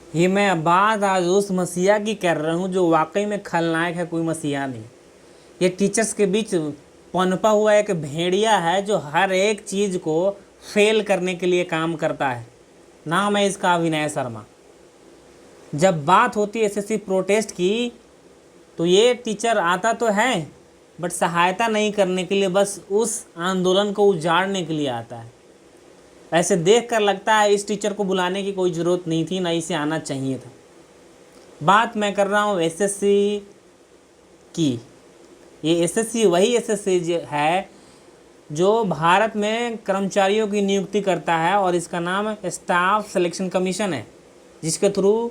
ये मैं बात आज उस मसीहा की कर रहा हूँ जो वाकई में खलनायक है, कोई मसीहा नहीं। ये टीचर्स के बीच पनपा हुआ एक भेड़िया है जो हर एक चीज़ को फेल करने के लिए काम करता है। नाम है इसका अविनय शर्मा। जब बात होती है एसएससी प्रोटेस्ट की तो ये टीचर आता तो है बट सहायता नहीं करने के लिए, बस उस आंदोलन को उजाड़ने के लिए आता है। ऐसे देख कर लगता है इस टीचर को बुलाने की कोई ज़रूरत नहीं थी, ना इसे आना चाहिए था। बात मैं कर रहा हूँ एसएससी की। ये एसएससी वही एसएससी है जो भारत में कर्मचारियों की नियुक्ति करता है और इसका नाम स्टाफ सिलेक्शन कमीशन है, जिसके थ्रू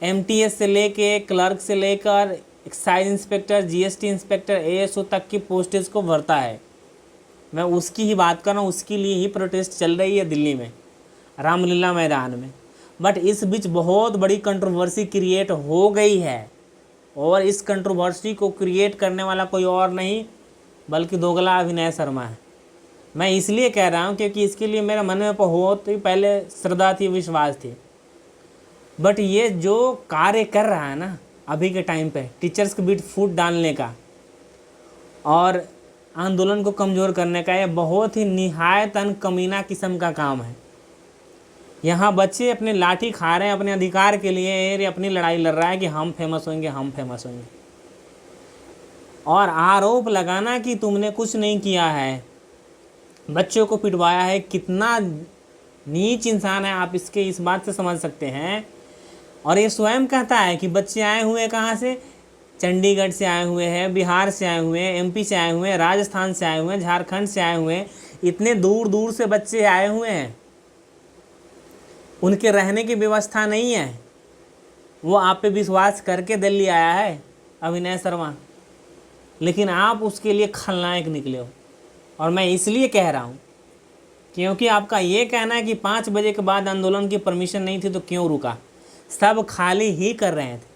एमटीएस से लेके क्लर्क से लेकर excise inspector, GST inspector, ASO तक की पोस्टेज को भरता है। मैं उसकी ही बात कर रहा हूँ, उसके लिए ही प्रोटेस्ट चल रही है दिल्ली में, रामलीला मैदान में। बट इस बीच बहुत बड़ी कंट्रोवर्सी क्रिएट हो गई है और इस कंट्रोवर्सी को क्रिएट करने वाला कोई और नहीं बल्कि दोगला अविनय शर्मा है। मैं इसलिए कह रहा हूँ क्योंकि इसके लिए मेरे मन में बहुत ही पहले श्रद्धा थी, विश्वास थी। बट ये जो कार्य कर रहा है ना अभी के टाइम पे टीचर्स के बीच फूट डालने का और आंदोलन को कमज़ोर करने का, ये बहुत ही निहायतन कमीना किस्म का काम है। यहाँ बच्चे अपनी लाठी खा रहे हैं अपने अधिकार के लिए, ये अपनी लड़ाई लड़ रहा है कि हम फेमस होंगे, हम फेमस होंगे। और आरोप लगाना कि तुमने कुछ नहीं किया है, बच्चों को पिटवाया है, कितना नीच इंसान है आप इसके इस बात से समझ सकते हैं। और ये स्वयं कहता है कि बच्चे आए हुए कहाँ से, चंडीगढ़ से आए हुए हैं, बिहार से आए हुए हैं, एमपी से आए हुए हैं, राजस्थान से आए हुए हैं, झारखंड से आए हुए हैं, इतने दूर दूर से बच्चे आए हुए हैं। उनके रहने की व्यवस्था नहीं है, वो आप पे विश्वास करके दिल्ली आया है अविनय शर्मा, लेकिन आप उसके लिए खलनायक निकले हो। और मैं इसलिए कह रहा हूँ क्योंकि आपका ये कहना है कि 5 बजे के बाद आंदोलन की परमिशन नहीं थी तो क्यों रुका। सब खाली ही कर रहे थे,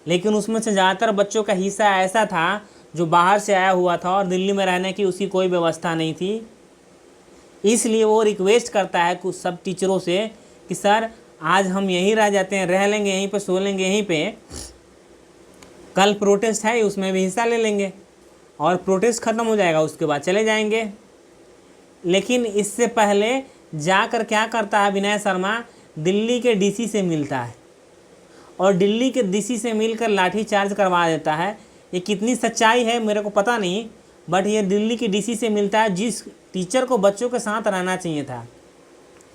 लेकिन उसमें से ज़्यादातर बच्चों का हिस्सा ऐसा था जो बाहर से आया हुआ था और दिल्ली में रहने की उसकी कोई व्यवस्था नहीं थी। इसलिए वो रिक्वेस्ट करता है कुछ सब टीचरों से कि सर आज हम यहीं रह जाते हैं, रह लेंगे यहीं पे, सो लेंगे यहीं पे, कल प्रोटेस्ट है उसमें भी हिस्सा ले लेंगे और प्रोटेस्ट ख़त्म हो जाएगा, उसके बाद चले जाएंगे। लेकिन इससे पहले जाकर क्या करता है अविनय शर्मा, दिल्ली के डीसी से मिलता है और दिल्ली के डीसी से मिलकर लाठी चार्ज करवा देता है। ये कितनी सच्चाई है मेरे को पता नहीं, बट ये दिल्ली के डीसी से मिलता है जिस टीचर को बच्चों के साथ रहना चाहिए था।